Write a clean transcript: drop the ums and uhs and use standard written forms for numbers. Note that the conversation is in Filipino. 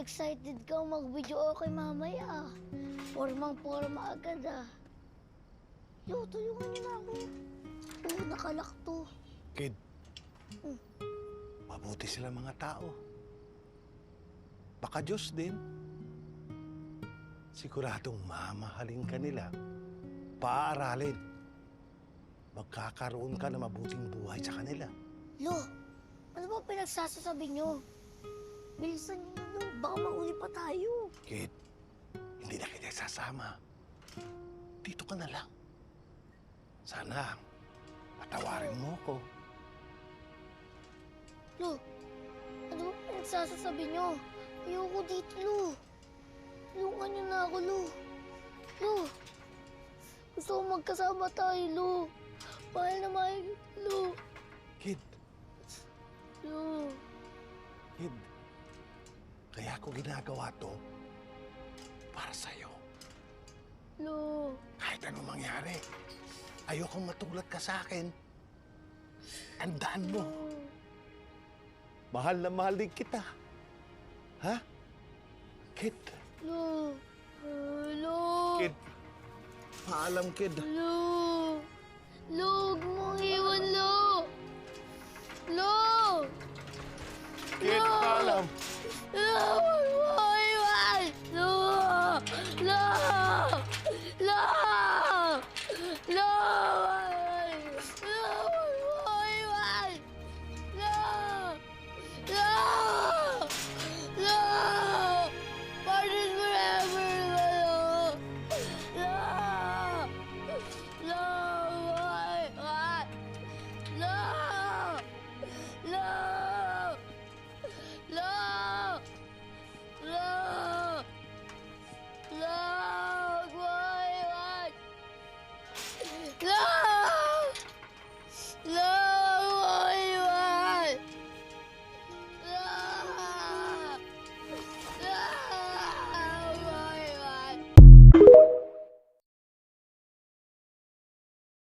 excited kang mag-video okay mamaya. Formang-forma agad Yo, tulungan niyo na ako. Oo, nakalak to. Kid, mabuti sila mga tao. Baka Diyos din. Siguradong mamahalin ka nila. Paaralin. Magkakaroon ka na mabuting buhay sa kanila. Lo, ano ba pinagsasasabi niyo? Bilisan niyo na, baka mauli pa tayo. Kid, hindi na kita sasama. Dito ka na lang. Sana, patawarin mo ko. Lo, ano ba pinagsasasabi niyo? Ayoko dito, Lo. Tulungan niyo na ako, Lo. Lo, gusto ko magkasama tayo, Lo. Mahal na mahal kita, Lo. Kid, Lo. Kid, kaya ko ginagawa to para sa'yo. Lo. Kahit anong mangyari, ayokong matulad ka sa akin. Tandaan mo, mahal na mahal din kita. Ha? Kid. Lo. Lo. Kid. Paalam, Kid. Lo. Lo, huwag mong iwan, Lo. Lo. Kid. Lo.